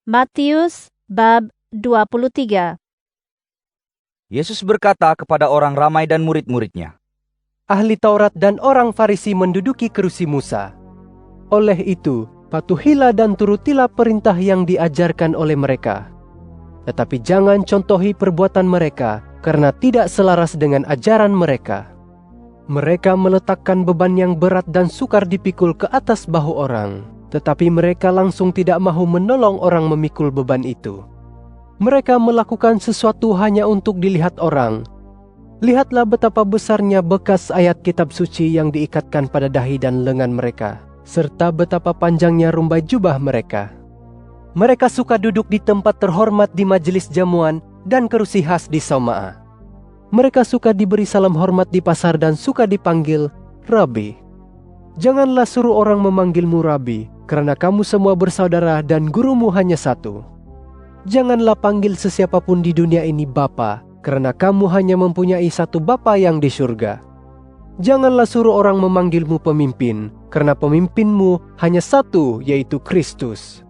Matius bab 23. Yesus berkata kepada orang ramai dan murid-muridnya, Ahli Taurat dan orang Farisi menduduki kerusi Musa. Oleh itu, patuhilah dan turutilah perintah yang diajarkan oleh mereka. Tetapi jangan contohi perbuatan mereka, karena tidak selaras dengan ajaran mereka. Mereka meletakkan beban yang berat dan sukar dipikul ke atas bahu orang, tetapi mereka langsung tidak mahu menolong orang memikul beban itu. Mereka melakukan sesuatu hanya untuk dilihat orang. Lihatlah betapa besarnya bekas ayat kitab suci yang diikatkan pada dahi dan lengan mereka, serta betapa panjangnya rumbai jubah mereka. Mereka suka duduk di tempat terhormat di majelis jamuan dan kerusi khas di Sauma'a. Mereka suka diberi salam hormat di pasar dan suka dipanggil Rabi. Janganlah suruh orang memanggilmu Rabi, karena kamu semua bersaudara dan gurumu hanya satu. Janganlah panggil sesiapapun di dunia ini Bapa, karena kamu hanya mempunyai satu Bapa yang di surga. Janganlah suruh orang memanggilmu pemimpin, karena pemimpinmu hanya satu, yaitu Kristus.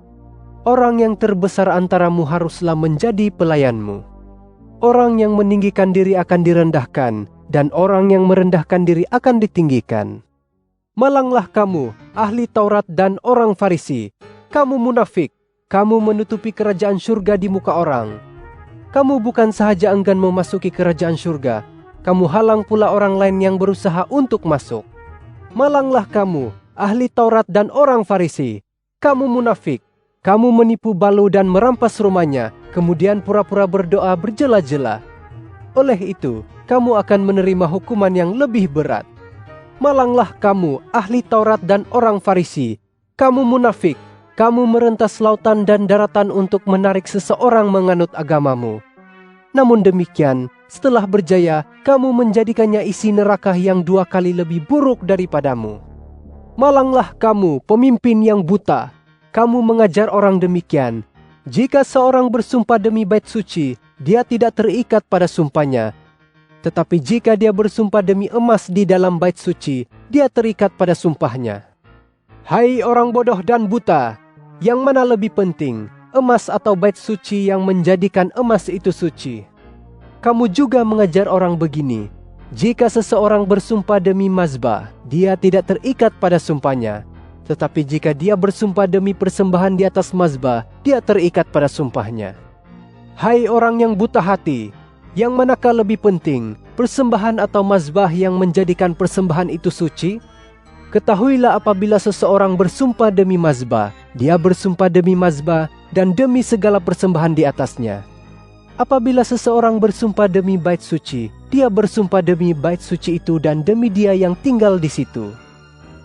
Orang yang terbesar antaramu haruslah menjadi pelayanmu. Orang yang meninggikan diri akan direndahkan, dan orang yang merendahkan diri akan ditinggikan. Malanglah kamu, ahli Taurat dan orang Farisi, kamu munafik, kamu menutupi kerajaan surga di muka orang. Kamu bukan sahaja enggan memasuki kerajaan surga, kamu halang pula orang lain yang berusaha untuk masuk. Malanglah kamu, ahli Taurat dan orang Farisi, kamu munafik, kamu menipu balu dan merampas rumahnya, kemudian pura-pura berdoa berjela-jela. Oleh itu, kamu akan menerima hukuman yang lebih berat. Malanglah kamu, ahli Taurat dan orang Farisi, kamu munafik, kamu merentas lautan dan daratan untuk menarik seseorang menganut agamamu. Namun demikian, setelah berjaya, kamu menjadikannya isi neraka yang 2 kali lebih buruk daripadamu. Malanglah kamu, pemimpin yang buta, kamu mengajar orang demikian. Jika seorang bersumpah demi bait suci, dia tidak terikat pada sumpahnya. Tetapi jika dia bersumpah demi emas di dalam bait suci, dia terikat pada sumpahnya. Hai orang bodoh dan buta, yang mana lebih penting, emas atau bait suci yang menjadikan emas itu suci? Kamu juga mengajar orang begini, jika seseorang bersumpah demi mazbah, dia tidak terikat pada sumpahnya. Tetapi jika dia bersumpah demi persembahan di atas mazbah, dia terikat pada sumpahnya. Hai orang yang buta hati, yang manakah lebih penting, persembahan atau mazbah yang menjadikan persembahan itu suci? Ketahuilah apabila seseorang bersumpah demi mazbah, dia bersumpah demi mazbah dan demi segala persembahan di atasnya. Apabila seseorang bersumpah demi bait suci, dia bersumpah demi bait suci itu dan demi dia yang tinggal di situ.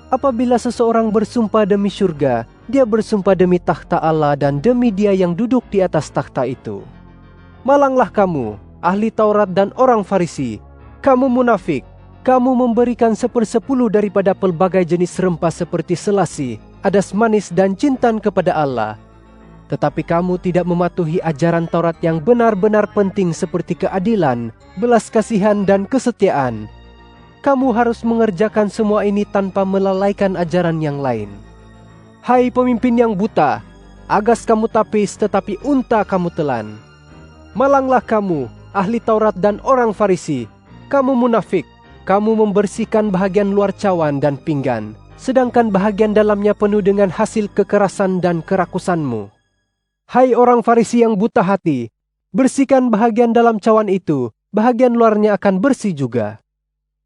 Apabila seseorang bersumpah demi surga, dia bersumpah demi takhta Allah dan demi dia yang duduk di atas takhta itu. Malanglah kamu, ahli Taurat dan orang Farisi, kamu munafik, kamu memberikan 1/10 daripada pelbagai jenis rempah seperti selasi, adas manis dan jintan kepada Allah. Tetapi kamu tidak mematuhi ajaran Taurat yang benar-benar penting seperti keadilan, belas kasihan dan kesetiaan. Kamu harus mengerjakan semua ini tanpa melalaikan ajaran yang lain. Hai pemimpin yang buta, agas kamu tapis tetapi unta kamu telan. Malanglah kamu, ahli Taurat dan orang Farisi, kamu munafik, kamu membersihkan bahagian luar cawan dan pinggan, sedangkan bahagian dalamnya penuh dengan hasil kekerasan dan kerakusanmu. Hai orang Farisi yang buta hati, bersihkan bahagian dalam cawan itu, bahagian luarnya akan bersih juga.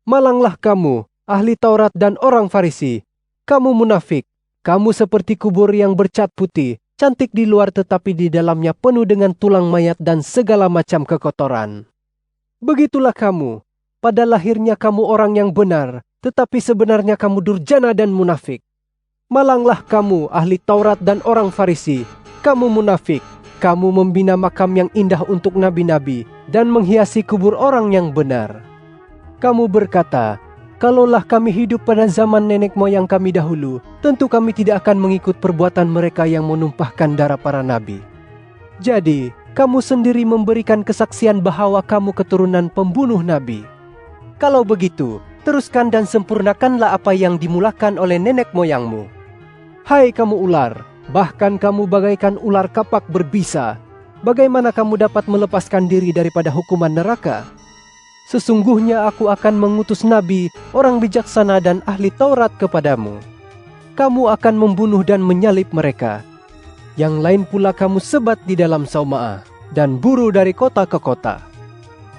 Malanglah kamu, ahli Taurat dan orang Farisi, kamu munafik, kamu seperti kubur yang bercat putih, cantik di luar tetapi di dalamnya penuh dengan tulang mayat dan segala macam kekotoran. Begitulah kamu, pada lahirnya kamu orang yang benar, tetapi sebenarnya kamu durjana dan munafik. Malanglah kamu, ahli Taurat dan orang Farisi, kamu munafik, kamu membina makam yang indah untuk nabi-nabi dan menghiasi kubur orang yang benar. Kamu berkata, kalaulah kami hidup pada zaman nenek moyang kami dahulu, tentu kami tidak akan mengikut perbuatan mereka yang menumpahkan darah para nabi. Jadi, kamu sendiri memberikan kesaksian bahwa kamu keturunan pembunuh nabi. Kalau begitu, teruskan dan sempurnakanlah apa yang dimulakan oleh nenek moyangmu. Hai kamu ular, Bahkan kamu bagaikan ular kapak berbisa. Bagaimana kamu dapat melepaskan diri daripada hukuman neraka? Sesungguhnya aku akan mengutus nabi, orang bijaksana dan ahli Taurat kepadamu. Kamu akan membunuh dan menyalib mereka. Yang lain pula kamu sebat di dalam Sauma'ah dan buru dari kota ke kota.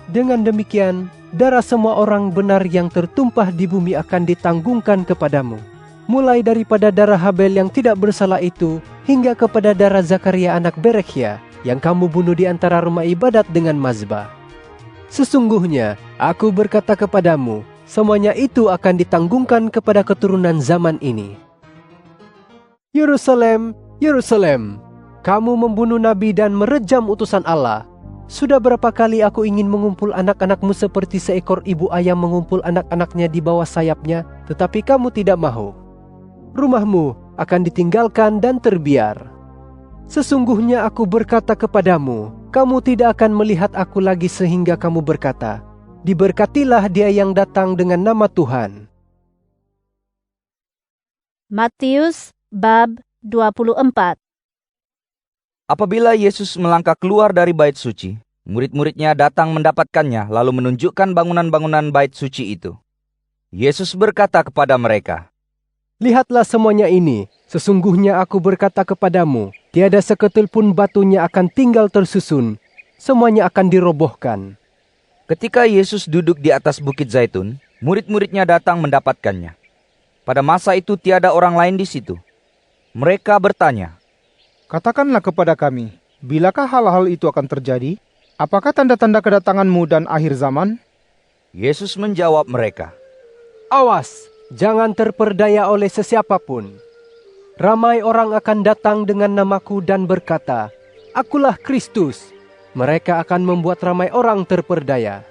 Dengan demikian, darah semua orang benar yang tertumpah di bumi akan ditanggungkan kepadamu. Mulai daripada darah Habel yang tidak bersalah itu, hingga kepada darah Zakaria anak Berekhia, yang kamu bunuh di antara rumah ibadat dengan mazbah. Sesungguhnya, aku berkata kepadamu, semuanya itu akan ditanggungkan kepada keturunan zaman ini. Yerusalem, Yerusalem, kamu membunuh nabi dan merejam utusan Allah. Sudah berapa kali aku ingin mengumpul anak-anakmu seperti seekor ibu ayam mengumpul anak-anaknya di bawah sayapnya, tetapi kamu tidak mahu. Rumahmu akan ditinggalkan dan terbiar. Sesungguhnya aku berkata kepadamu, kamu tidak akan melihat aku lagi sehingga kamu berkata, diberkatilah dia yang datang dengan nama Tuhan. Matius bab 24. Apabila Yesus melangkah keluar dari bait suci, murid-muridnya datang mendapatkannya lalu menunjukkan bangunan-bangunan bait suci itu. Yesus berkata kepada mereka, Lihatlah semuanya ini, sesungguhnya aku berkata kepadamu, tiada seketul pun batunya akan tinggal tersusun, semuanya akan dirobohkan. Ketika Yesus duduk di atas bukit Zaitun, murid-muridnya datang mendapatkannya. Pada masa itu tiada orang lain di situ. Mereka bertanya, Katakanlah kepada kami, bilakah hal-hal itu akan terjadi? Apakah tanda-tanda kedatanganmu dan akhir zaman? Yesus menjawab mereka, Awas, jangan terperdaya oleh sesiapapun. Ramai orang akan datang dengan namaku dan berkata, Akulah Kristus. Mereka akan membuat ramai orang terperdaya.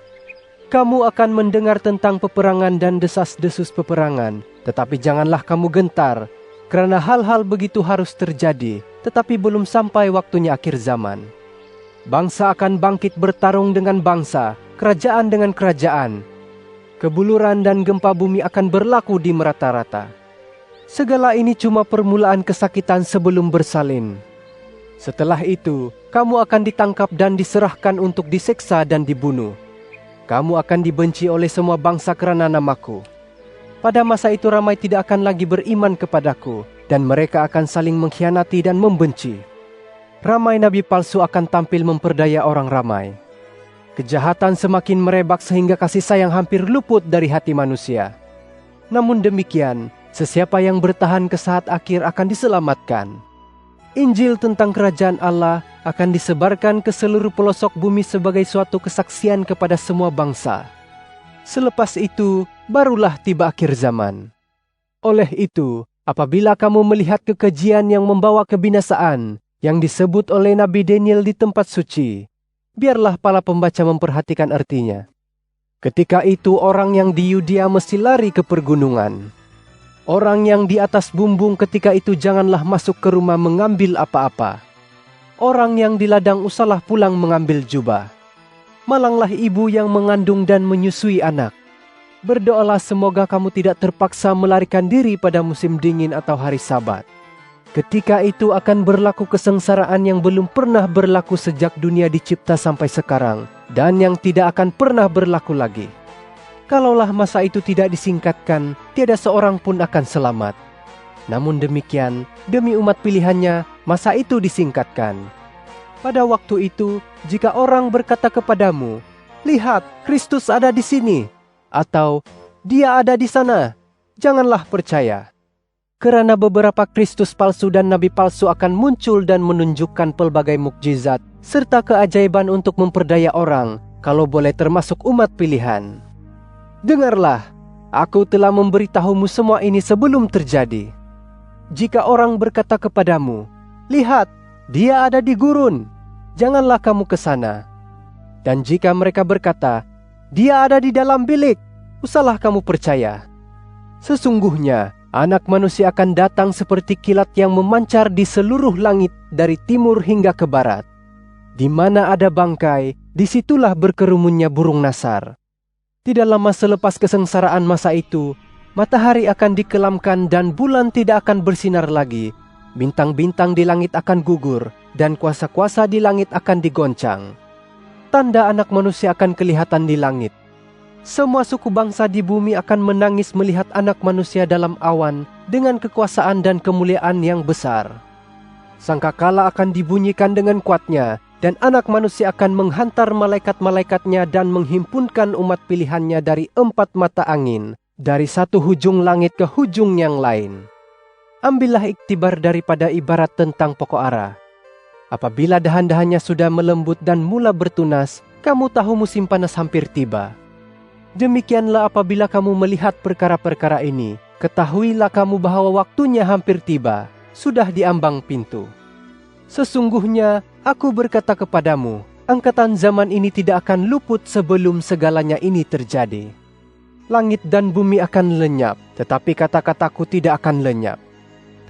Kamu akan mendengar tentang peperangan dan desas-desus peperangan, tetapi janganlah kamu gentar, karena hal-hal begitu harus terjadi, tetapi belum sampai waktunya akhir zaman. Bangsa akan bangkit bertarung dengan bangsa, kerajaan dengan kerajaan. Kebuluran dan gempa bumi akan berlaku di merata-rata. Segala ini cuma permulaan kesakitan sebelum bersalin. Setelah itu, kamu akan ditangkap dan diserahkan untuk diseksa dan dibunuh. Kamu akan dibenci oleh semua bangsa kerana namaku. Pada masa itu ramai tidak akan lagi beriman kepadaku, dan mereka akan saling mengkhianati dan membenci. Ramai nabi palsu akan tampil memperdaya orang ramai. Kejahatan semakin merebak sehingga kasih sayang hampir luput dari hati manusia. Namun demikian, sesiapa yang bertahan ke saat akhir akan diselamatkan. Injil tentang kerajaan Allah akan disebarkan ke seluruh pelosok bumi sebagai suatu kesaksian kepada semua bangsa. Selepas itu, barulah tiba akhir zaman. Oleh itu, apabila kamu melihat kekejian yang membawa kebinasaan, yang disebut oleh Nabi Daniel di tempat suci, biarlah para pembaca memperhatikan artinya. Ketika itu orang yang di Yudea mesti lari ke pergunungan. Orang yang di atas bumbung ketika itu janganlah masuk ke rumah mengambil apa-apa. Orang yang di ladang usahlah pulang mengambil jubah. Malanglah ibu yang mengandung dan menyusui anak. Berdoalah semoga kamu tidak terpaksa melarikan diri pada musim dingin atau hari Sabat. Ketika itu akan berlaku kesengsaraan yang belum pernah berlaku sejak dunia dicipta sampai sekarang, dan yang tidak akan pernah berlaku lagi. Kalaulah masa itu tidak disingkatkan, tiada seorang pun akan selamat. Namun demikian, demi umat pilihannya, masa itu disingkatkan. Pada waktu itu, jika orang berkata kepadamu, Lihat, Kristus ada di sini, atau Dia ada di sana, janganlah percaya. Kerana beberapa Kristus palsu dan nabi palsu akan muncul dan menunjukkan pelbagai mukjizat, serta keajaiban untuk memperdaya orang, kalau boleh termasuk umat pilihan. Dengarlah, aku telah memberitahumu semua ini sebelum terjadi. Jika orang berkata kepadamu, Lihat, dia ada di gurun, janganlah kamu ke sana. Dan jika mereka berkata, Dia ada di dalam bilik, usahlah kamu percaya. Sesungguhnya, Anak Manusia akan datang seperti kilat yang memancar di seluruh langit dari timur hingga ke barat. Di mana ada bangkai, disitulah berkerumunnya burung nasar. Tidak lama selepas kesengsaraan masa itu, matahari akan dikelamkan dan bulan tidak akan bersinar lagi. bintang-bintang di langit akan gugur, dan kuasa-kuasa di langit akan digoncang. Tanda Anak Manusia akan kelihatan di langit. Semua suku bangsa di bumi akan menangis melihat Anak Manusia dalam awan dengan kekuasaan dan kemuliaan yang besar. Sangkakala akan dibunyikan dengan kuatnya, dan Anak Manusia akan menghantar malaikat-malaikatnya dan menghimpunkan umat pilihannya dari 4 mata angin, dari satu hujung langit ke hujung yang lain. Ambillah iktibar daripada ibarat tentang pokok ara. Apabila dahan-dahannya sudah melembut dan mula bertunas, kamu tahu musim panas hampir tiba. Demikianlah apabila kamu melihat perkara-perkara ini, ketahuilah kamu bahwa waktunya hampir tiba, sudah di ambang pintu. Sesungguhnya, aku berkata kepadamu, angkatan zaman ini tidak akan luput sebelum segalanya ini terjadi. Langit dan bumi akan lenyap, tetapi kata-kataku tidak akan lenyap.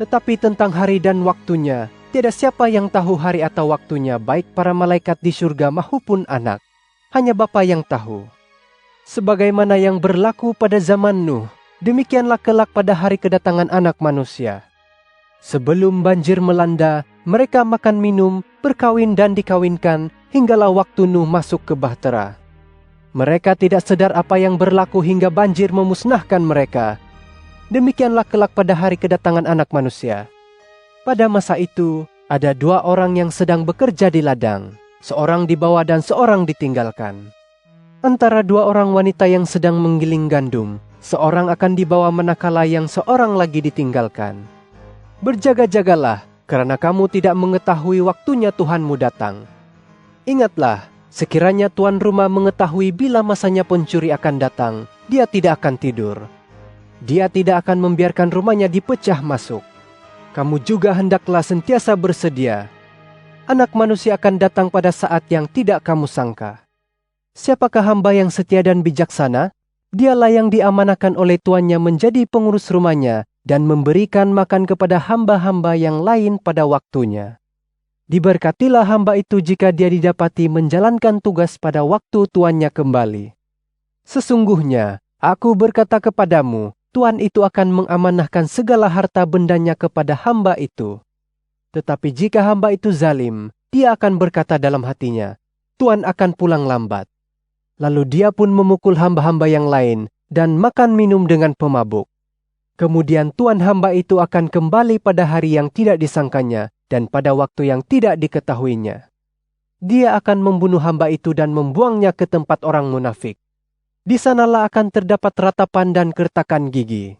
Tetapi tentang hari dan waktunya, tiada siapa yang tahu hari atau waktunya, baik para malaikat di surga maupun Anak. Hanya Bapa yang tahu. Sebagaimana yang berlaku pada zaman Nuh, demikianlah kelak pada hari kedatangan Anak Manusia. Sebelum banjir melanda, mereka makan minum, berkawin dan dikawinkan, hinggalah waktu Nuh masuk ke bahtera. Mereka tidak sadar apa yang berlaku hingga banjir memusnahkan mereka. Demikianlah kelak pada hari kedatangan Anak Manusia. Pada masa itu, ada 2 orang yang sedang bekerja di ladang. Seorang dibawa dan seorang ditinggalkan. Antara 2 orang wanita yang sedang menggiling gandum, seorang akan dibawa manakala yang seorang lagi ditinggalkan. Berjaga-jagalah, karena kamu tidak mengetahui waktunya Tuhanmu datang. Ingatlah, sekiranya tuan rumah mengetahui bila masanya pencuri akan datang, dia tidak akan tidur. Dia tidak akan membiarkan rumahnya dipecah masuk. Kamu juga hendaklah sentiasa bersedia. Anak Manusia akan datang pada saat yang tidak kamu sangka. Siapakah hamba yang setia dan bijaksana? Dialah yang diamanahkan oleh tuannya menjadi pengurus rumahnya dan memberikan makan kepada hamba-hamba yang lain pada waktunya. Diberkatilah hamba itu jika dia didapati menjalankan tugas pada waktu tuannya kembali. Sesungguhnya, aku berkata kepadamu, tuan itu akan mengamanahkan segala harta bendanya kepada hamba itu. Tetapi jika hamba itu zalim, dia akan berkata dalam hatinya, tuan akan pulang lambat. Lalu dia pun memukul hamba-hamba yang lain dan makan minum dengan pemabuk. Kemudian tuan hamba itu akan kembali pada hari yang tidak disangkanya dan pada waktu yang tidak diketahuinya. Dia akan membunuh hamba itu dan membuangnya ke tempat orang munafik. Di sanalah akan terdapat ratapan dan kertakan gigi.